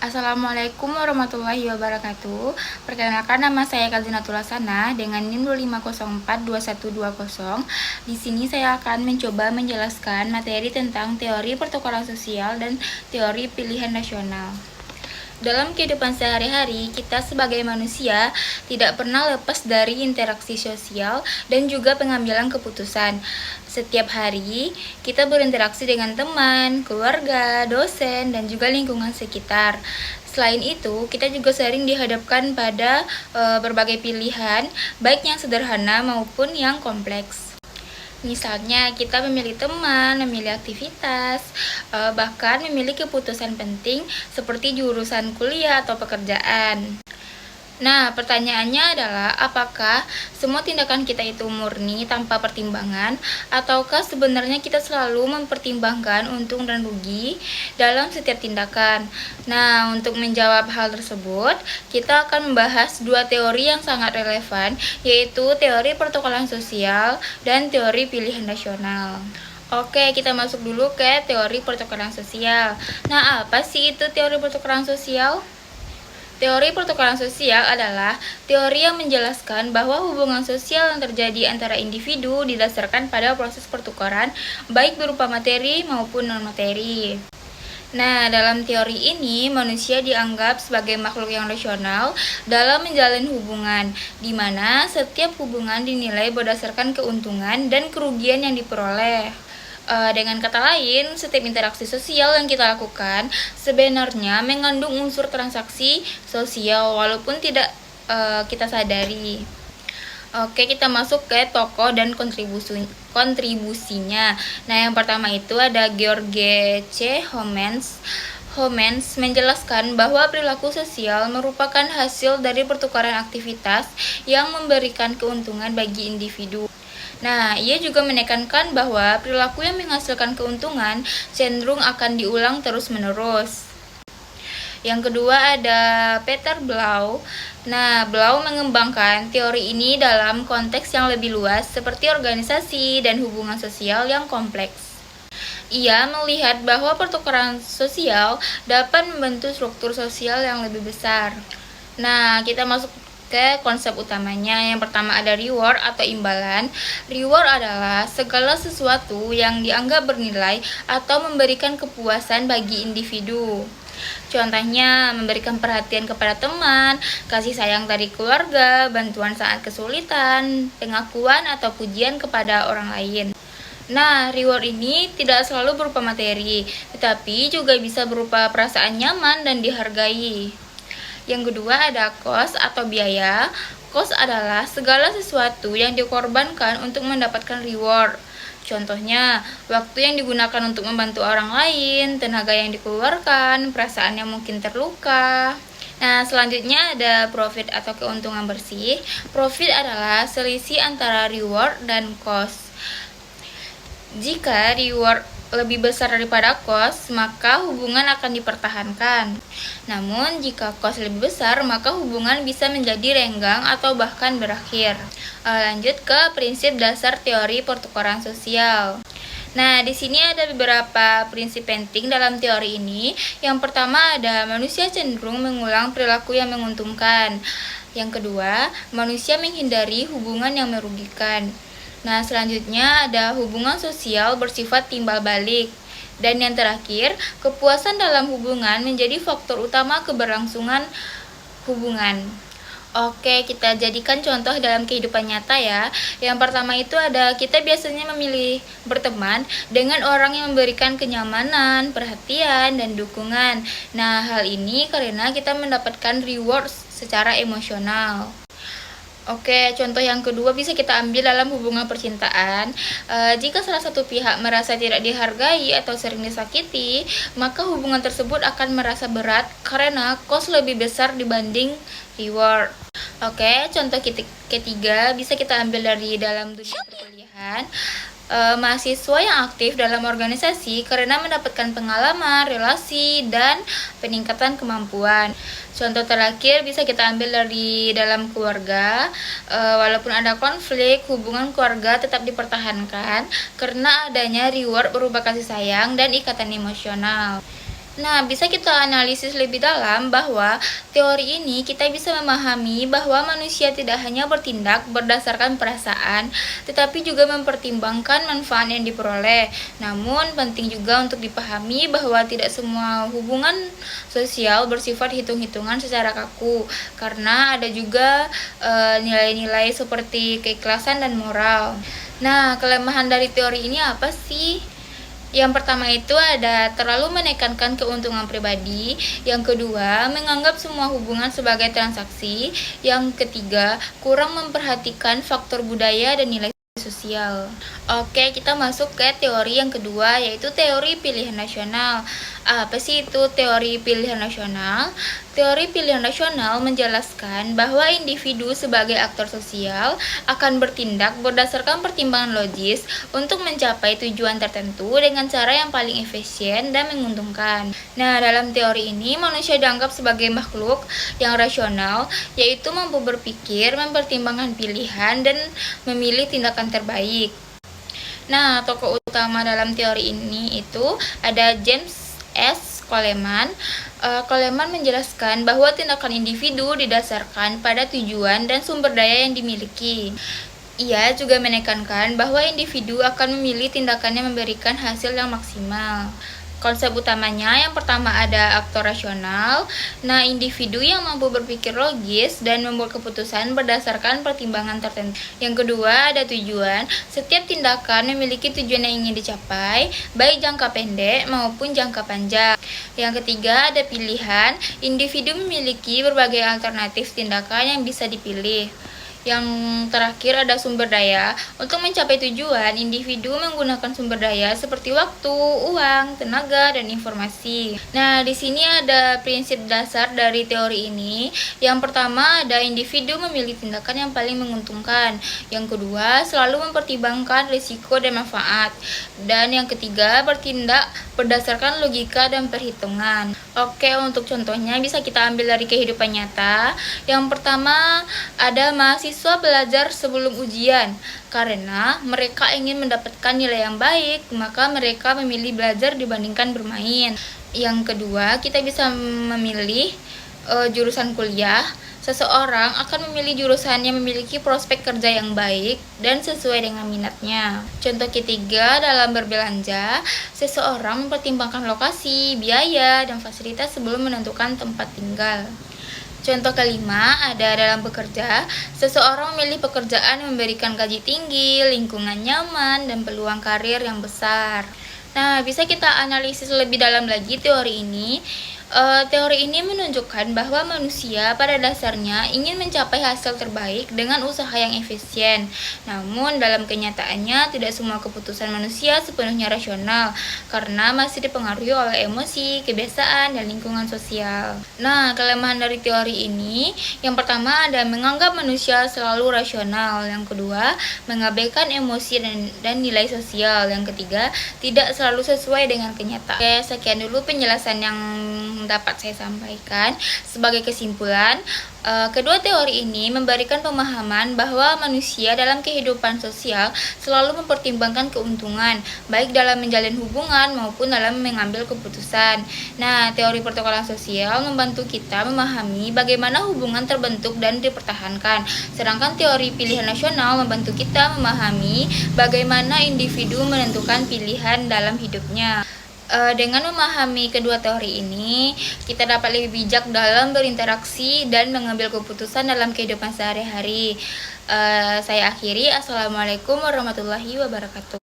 Assalamualaikum warahmatullahi wabarakatuh. Perkenalkan, nama saya Kazinatul Hasanah dengan NIM 25042120. Di sini saya akan mencoba menjelaskan materi tentang teori pertukaran sosial dan teori pilihan nasional. Dalam kehidupan sehari-hari, kita sebagai manusia tidak pernah lepas dari interaksi sosial dan juga pengambilan keputusan. Setiap hari, kita berinteraksi dengan teman, keluarga, dosen, dan juga lingkungan sekitar. Selain itu, kita juga sering dihadapkan pada berbagai pilihan, baik yang sederhana maupun yang kompleks. Misalnya, kita memilih teman, memilih aktivitas, bahkan memilih keputusan penting seperti jurusan kuliah atau pekerjaan. Nah, pertanyaannya adalah apakah semua tindakan kita itu murni tanpa pertimbangan, ataukah sebenarnya kita selalu mempertimbangkan untung dan rugi dalam setiap tindakan? Nah, untuk menjawab hal tersebut, kita akan membahas dua teori yang sangat relevan, yaitu teori pertukaran sosial dan teori pilihan nasional. Oke, kita masuk dulu ke teori pertukaran sosial. Nah, apa sih itu teori pertukaran sosial? Teori pertukaran sosial adalah teori yang menjelaskan bahwa hubungan sosial yang terjadi antara individu didasarkan pada proses pertukaran, baik berupa materi maupun non-materi. Nah, dalam teori ini, manusia dianggap sebagai makhluk yang rasional dalam menjalin hubungan, di mana setiap hubungan dinilai berdasarkan keuntungan dan kerugian yang diperoleh. Dengan kata lain, setiap interaksi sosial yang kita lakukan sebenarnya mengandung unsur transaksi sosial walaupun tidak kita sadari. Oke, kita masuk ke tokoh dan kontribusinya. Nah, yang pertama itu ada George C. Homans. Homans menjelaskan bahwa perilaku sosial merupakan hasil dari pertukaran aktivitas yang memberikan keuntungan bagi individu. Nah, ia juga menekankan bahwa perilaku yang menghasilkan keuntungan cenderung akan diulang terus-menerus. Yang kedua ada Peter Blau. Nah, Blau mengembangkan teori ini dalam konteks yang lebih luas seperti organisasi dan hubungan sosial yang kompleks. Ia melihat bahwa pertukaran sosial dapat membentuk struktur sosial yang lebih besar. Nah, kita masuk ke konsep utamanya. Yang pertama ada reward atau imbalan. Reward adalah segala sesuatu yang dianggap bernilai atau memberikan kepuasan bagi individu. Contohnya, memberikan perhatian kepada teman, kasih sayang dari keluarga, bantuan saat kesulitan, pengakuan atau pujian kepada orang lain. Nah, reward ini tidak selalu berupa materi, tetapi juga bisa berupa perasaan nyaman dan dihargai. Yang kedua ada cost atau biaya. Cost adalah segala sesuatu yang dikorbankan untuk mendapatkan reward. Contohnya, waktu yang digunakan untuk membantu orang lain, tenaga yang dikeluarkan, perasaan yang mungkin terluka. Nah, selanjutnya ada profit atau keuntungan bersih. Profit adalah selisih antara reward dan cost. Jika reward lebih besar daripada cost, maka hubungan akan dipertahankan. Namun, jika cost lebih besar, maka hubungan bisa menjadi renggang atau bahkan berakhir. Lanjut ke prinsip dasar teori pertukaran sosial. Nah, di sini ada beberapa prinsip penting dalam teori ini. Yang pertama ada manusia cenderung mengulang perilaku yang menguntungkan. Yang kedua, manusia menghindari hubungan yang merugikan. Nah, selanjutnya ada hubungan sosial bersifat timbal balik. Dan yang terakhir, kepuasan dalam hubungan menjadi faktor utama keberlangsungan hubungan. Oke, kita jadikan contoh dalam kehidupan nyata ya. Yang pertama itu ada kita biasanya memilih berteman dengan orang yang memberikan kenyamanan, perhatian, dan dukungan. Nah, hal ini karena kita mendapatkan reward secara emosional. Oke, contoh yang kedua bisa kita ambil dalam hubungan percintaan. Jika salah satu pihak merasa tidak dihargai atau sering disakiti, maka hubungan tersebut akan merasa berat karena cost lebih besar dibanding reward. Oke, contoh ketiga bisa kita ambil dari dalam dunia perkuliahan. Mahasiswa yang aktif dalam organisasi karena mendapatkan pengalaman, relasi, dan peningkatan kemampuan. Contoh terakhir bisa kita ambil dari dalam keluarga. Walaupun ada konflik, hubungan keluarga tetap dipertahankan karena adanya reward berupa kasih sayang dan ikatan emosional. Nah, bisa kita analisis lebih dalam bahwa teori ini kita bisa memahami bahwa manusia tidak hanya bertindak berdasarkan perasaan, tetapi juga mempertimbangkan manfaat yang diperoleh. Namun, penting juga untuk dipahami bahwa tidak semua hubungan sosial bersifat hitung-hitungan secara kaku, karena ada juga nilai-nilai seperti keikhlasan dan moral. Nah, kelemahan dari teori ini apa sih? Yang pertama itu ada terlalu menekankan keuntungan pribadi, yang kedua menganggap semua hubungan sebagai transaksi, yang ketiga kurang memperhatikan faktor budaya dan nilai sosial. Oke, kita masuk ke teori yang kedua, yaitu teori pilihan nasional. Apa sih itu teori pilihan nasional? Teori pilihan nasional menjelaskan bahwa individu sebagai aktor sosial akan bertindak berdasarkan pertimbangan logis untuk mencapai tujuan tertentu dengan cara yang paling efisien dan menguntungkan. Nah, dalam teori ini manusia dianggap sebagai makhluk yang rasional, yaitu mampu berpikir, mempertimbangkan pilihan, dan memilih tindakan terbaik. Nah, tokoh utama dalam teori ini itu ada James S. Coleman. Coleman menjelaskan bahwa tindakan individu didasarkan pada tujuan dan sumber daya yang dimiliki. Ia juga menekankan bahwa individu akan memilih tindakan yang memberikan hasil yang maksimal. Konsep utamanya yang pertama ada aktor rasional. Nah, individu yang mampu berpikir logis dan membuat keputusan berdasarkan pertimbangan tertentu. Yang kedua ada tujuan. Setiap tindakan memiliki tujuan yang ingin dicapai, baik jangka pendek maupun jangka panjang. Yang ketiga ada pilihan. Individu memiliki berbagai alternatif tindakan yang bisa dipilih. Yang terakhir ada sumber daya. Untuk mencapai tujuan, individu menggunakan sumber daya seperti waktu, uang, tenaga, dan informasi. Nah, di sini ada prinsip dasar dari teori ini. Yang pertama ada individu memilih tindakan yang paling menguntungkan. Yang kedua, selalu mempertimbangkan risiko dan manfaat. Dan yang ketiga, bertindak berdasarkan logika dan perhitungan. Oke, untuk contohnya bisa kita ambil dari kehidupan nyata. Yang pertama, ada mahasiswa belajar sebelum ujian. Karena mereka ingin mendapatkan nilai yang baik, maka mereka memilih belajar dibandingkan bermain. Yang kedua, kita bisa memilih jurusan kuliah. Seseorang akan memilih jurusan yang memiliki prospek kerja yang baik dan sesuai dengan minatnya. Contoh ketiga, dalam berbelanja, seseorang mempertimbangkan lokasi, biaya, dan fasilitas sebelum menentukan tempat tinggal. Contoh kelima, ada dalam bekerja, seseorang memilih pekerjaan yang memberikan gaji tinggi, lingkungan nyaman, dan peluang karir yang besar. Nah, bisa kita analisis lebih dalam lagi teori ini. Teori ini menunjukkan bahwa manusia pada dasarnya ingin mencapai hasil terbaik dengan usaha yang efisien. Namun, dalam kenyataannya tidak semua keputusan manusia sepenuhnya rasional, karena masih dipengaruhi oleh emosi, kebiasaan, dan lingkungan sosial. Nah, kelemahan dari teori ini, yang pertama ada menganggap manusia selalu rasional. Yang kedua, mengabaikan emosi dan nilai sosial. Yang ketiga, tidak selalu sesuai dengan kenyataan. Oke, sekian dulu penjelasan yang dapat saya sampaikan. Sebagai kesimpulan, kedua teori ini memberikan pemahaman bahwa manusia dalam kehidupan sosial selalu mempertimbangkan keuntungan, baik dalam menjalin hubungan maupun dalam mengambil keputusan. Nah, teori pertukaran sosial membantu kita memahami bagaimana hubungan terbentuk dan dipertahankan, sedangkan teori pilihan nasional membantu kita memahami bagaimana individu menentukan pilihan dalam hidupnya. Dengan memahami kedua teori ini, kita dapat lebih bijak dalam berinteraksi dan mengambil keputusan dalam kehidupan sehari-hari. Saya akhiri. Assalamualaikum warahmatullahi wabarakatuh.